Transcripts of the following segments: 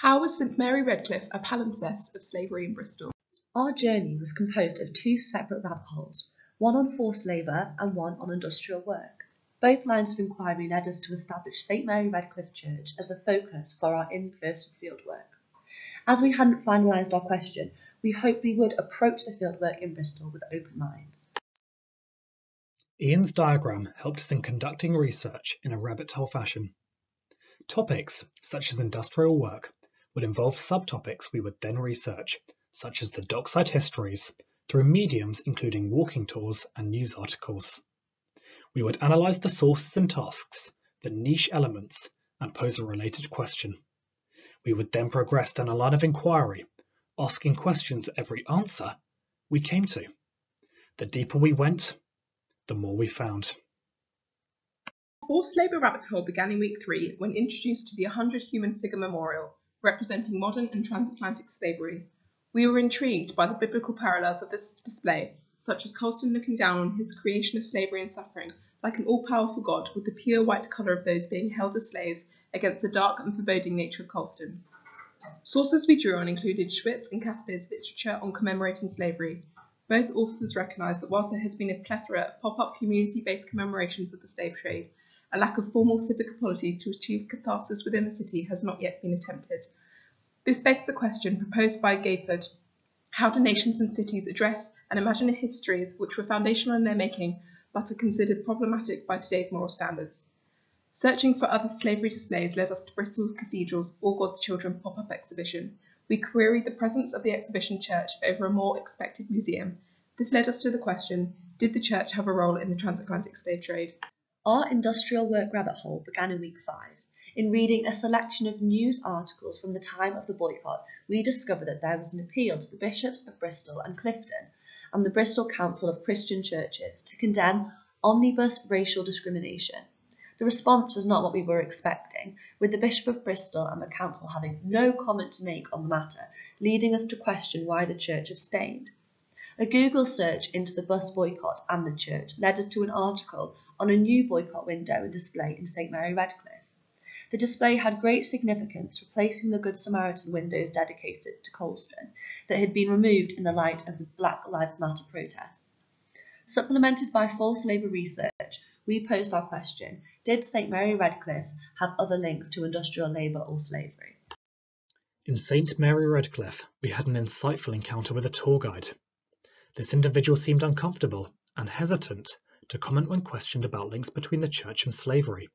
How was St Mary Redcliffe a palimpsest of slavery in Bristol? Our journey was composed of two separate rabbit holes, one on forced labour and one on industrial work. Both lines of inquiry led us to establish St Mary Redcliffe Church as the focus for our in-person fieldwork. As we hadn't finalised our question, we hoped we would approach the fieldwork in Bristol with open minds. Ian's diagram helped us in conducting research in a rabbit hole fashion. Topics, such as industrial work, would involve subtopics we would then research, such as the dockside histories, through mediums including walking tours and news articles. We would analyse the sources and tasks, the niche elements, and pose a related question. We would then progress down a line of inquiry, asking questions at every answer we came to. The deeper we went, the more we found. Forced labour rabbit hole began in week 3 when introduced to the 100 human figure memorial representing modern and transatlantic slavery. We were intrigued by the biblical parallels of this display, such as Colston looking down on his creation of slavery and suffering like an all-powerful God with the pure white colour of those being held as slaves against the dark and foreboding nature of Colston. Sources we drew on included Schwitt's and Caspier's literature on commemorating slavery. Both authors recognise that whilst there has been a plethora of pop-up community-based commemorations of the slave trade, a lack of formal civic equality to achieve catharsis within the city has not yet been attempted. This begs the question proposed by Gayford: how do nations and cities address and imagine histories which were foundational in their making but are considered problematic by today's moral standards? Searching for other slavery displays led us to Bristol Cathedral's All God's Children pop-up exhibition. We queried the presence of the exhibition church over a more expected museum. This led us to the question: did the church have a role in the transatlantic slave trade? Our industrial work rabbit hole began in week 5. In reading a selection of news articles from the time of the boycott, we discovered that there was an appeal to the bishops of Bristol and Clifton and the Bristol Council of Christian Churches to condemn omnibus racial discrimination. The response was not what we were expecting, with the Bishop of Bristol and the Council having no comment to make on the matter, leading us to question why the church abstained. A Google search into the bus boycott and the church led us to an article on a new boycott window and display in St Mary Redcliffe. The display had great significance, replacing the Good Samaritan windows dedicated to Colston that had been removed in the light of the Black Lives Matter protests. Supplemented by forced labour research, we posed our question: did St Mary Redcliffe have other links to industrial labour or slavery? In St Mary Redcliffe, we had an insightful encounter with a tour guide. This individual seemed uncomfortable and hesitant to comment when questioned about links between the church and slavery.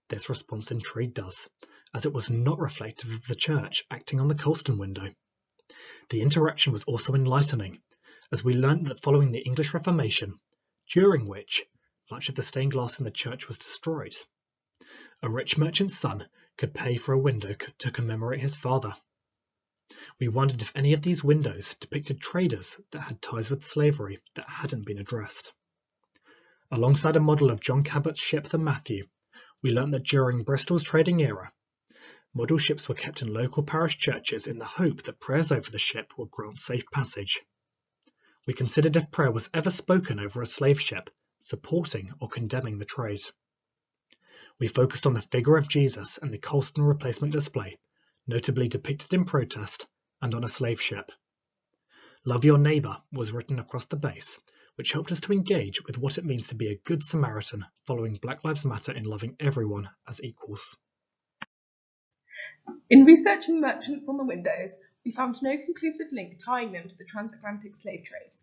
This response intrigued us, as it was not reflective of the church acting on the Colston window. The interaction was also enlightening, as we learnt that following the English Reformation, during which much of the stained glass in the church was destroyed, a rich merchant's son could pay for a window to commemorate his father. We wondered if any of these windows depicted traders that had ties with slavery that hadn't been addressed. Alongside a model of John Cabot's ship the Matthew, we learnt that during Bristol's trading era, model ships were kept in local parish churches in the hope that prayers over the ship would grant safe passage. We considered if prayer was ever spoken over a slave ship, supporting or condemning the trade. We focused on the figure of Jesus and the Colston replacement display, notably depicted in protest and on a slave ship. Love your neighbour was written across the base, which helped us to engage with what it means to be a good Samaritan following Black Lives Matter in loving everyone as equals. In researching merchants on the windows, we found no conclusive link tying them to the transatlantic slave trade.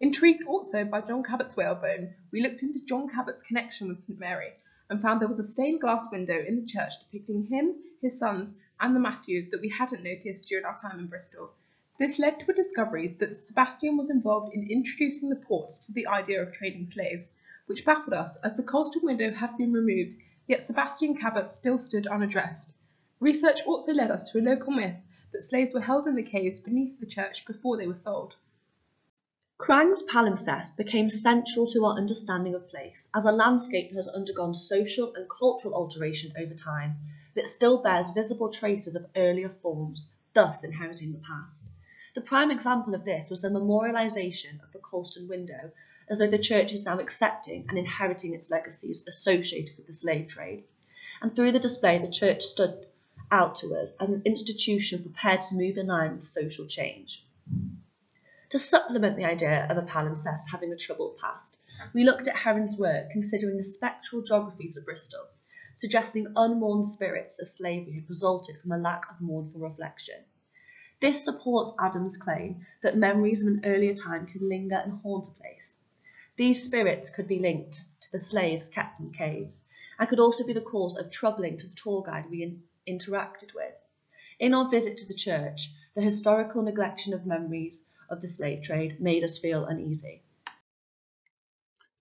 Intrigued also by John Cabot's whalebone, we looked into John Cabot's connection with St Mary and found there was a stained glass window in the church depicting him, his sons, and the Matthew that we hadn't noticed during our time in Bristol. This led to a discovery that Sebastian was involved in introducing the ports to the idea of trading slaves, which baffled us as the Colston window had been removed, yet Sebastian Cabot still stood unaddressed. Research also led us to a local myth that slaves were held in the caves beneath the church before they were sold. Crang's palimpsest became central to our understanding of place as a landscape that has undergone social and cultural alteration over time, but still bears visible traces of earlier forms, thus inheriting the past. The prime example of this was the memorialisation of the Colston window, as though the church is now accepting and inheriting its legacies associated with the slave trade. And through the display, the church stood out to us as an institution prepared to move in line with social change. To supplement the idea of a palimpsest having a troubled past, we looked at Heron's work considering the spectral geographies of Bristol, suggesting unmourned spirits of slavery had resulted from a lack of mournful reflection. This supports Adam's claim that memories of an earlier time can linger and haunt a place. These spirits could be linked to the slaves kept in caves, and could also be the cause of troubling to the tour guide we interacted with. In our visit to the church, the historical neglection of memories of the slave trade made us feel uneasy.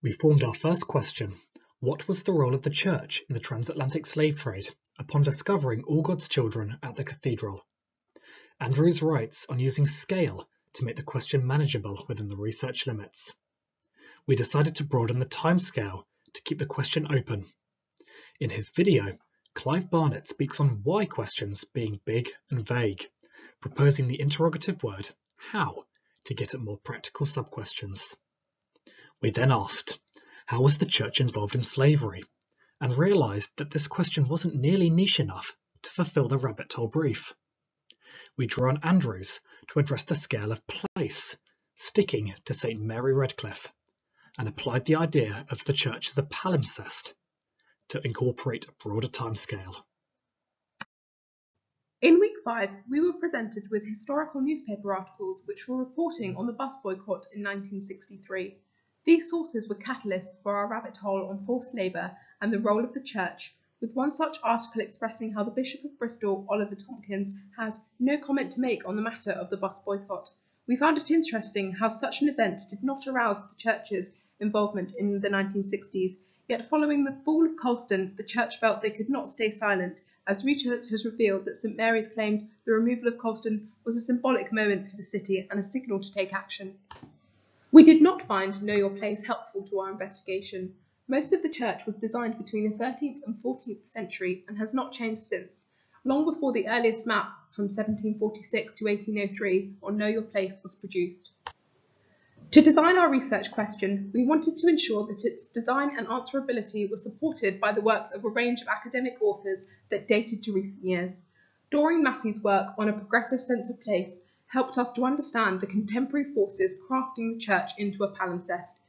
We formed our first question: what was the role of the church in the transatlantic slave trade upon discovering all God's children at the cathedral? Andrews writes on using scale to make the question manageable within the research limits. We decided to broaden the timescale to keep the question open. In his video, Clive Barnett speaks on why questions being big and vague, proposing the interrogative word how to get at more practical sub-questions. We then asked, how was the church involved in slavery? And realised that this question wasn't nearly niche enough to fulfil the rabbit hole brief. We drew on Andrews to address the scale of place, sticking to St Mary Redcliffe, and applied the idea of the church as a palimpsest to incorporate a broader timescale. In week 5, we were presented with historical newspaper articles which were reporting on the bus boycott in 1963. These sources were catalysts for our rabbit hole on forced labour and the role of the church, with one such article expressing how the Bishop of Bristol, Oliver Tompkins, has no comment to make on the matter of the bus boycott. We found it interesting how such an event did not arouse the church's involvement in the 1960s, yet following the fall of Colston, the church felt they could not stay silent, as research has revealed that St Mary's claimed the removal of Colston was a symbolic moment for the city and a signal to take action. We did not find Know Your Place helpful to our investigation. Most of the church was designed between the 13th and 14th century and has not changed since, long before the earliest map from 1746 to 1803 on Know Your Place was produced. To design our research question, we wanted to ensure that its design and answerability were supported by the works of a range of academic authors that dated to recent years. Doreen Massey's work on a progressive sense of place helped us to understand the contemporary forces crafting the church into a palimpsest.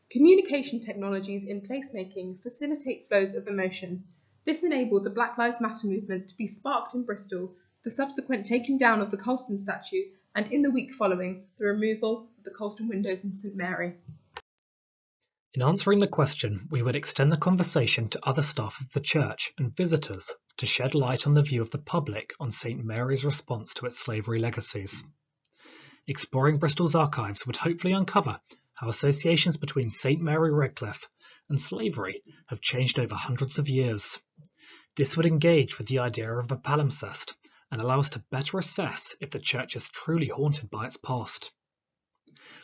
Communication technologies in placemaking facilitate flows of emotion. This enabled the Black Lives Matter movement to be sparked in Bristol, the subsequent taking down of the Colston statue, and in the week following, the removal of the Colston windows in St Mary. In answering the question, we would extend the conversation to other staff of the church and visitors to shed light on the view of the public on St Mary's response to its slavery legacies. Exploring Bristol's archives would hopefully uncover how associations between St Mary Redcliffe and slavery have changed over hundreds of years. This would engage with the idea of a palimpsest and allow us to better assess if the church is truly haunted by its past.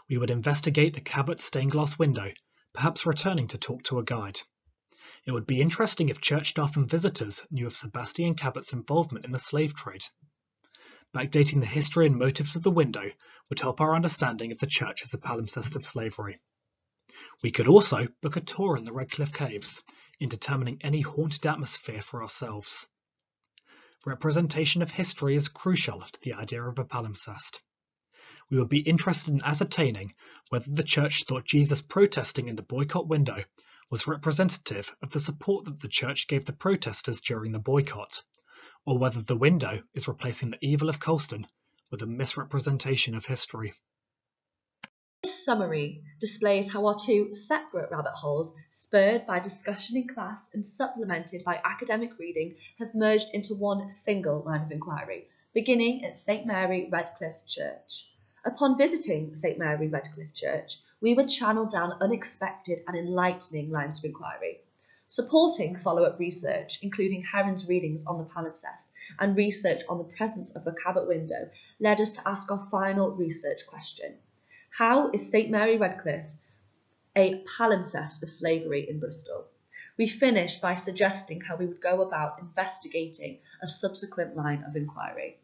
We would investigate the Cabot stained glass window, perhaps returning to talk to a guide. It would be interesting if church staff and visitors knew of Sebastian Cabot's involvement in the slave trade. Backdating the history and motives of the window would help our understanding of the church as a palimpsest of slavery. We could also book a tour in the Redcliffe Caves in determining any haunted atmosphere for ourselves. Representation of history is crucial to the idea of a palimpsest. We would be interested in ascertaining whether the church thought Jesus protesting in the boycott window was representative of the support that the church gave the protesters during the boycott, or whether the window is replacing the evil of Colston with a misrepresentation of history. This summary displays how our two separate rabbit holes, spurred by discussion in class and supplemented by academic reading, have merged into one single line of inquiry, beginning at St Mary Redcliffe Church. Upon visiting St Mary Redcliffe Church, we were channeled down unexpected and enlightening lines of inquiry. Supporting follow-up research, including Heron's readings on the palimpsest and research on the presence of the Cabot window, led us to ask our final research question. How is St Mary Redcliffe a palimpsest of slavery in Bristol? We finished by suggesting how we would go about investigating a subsequent line of inquiry.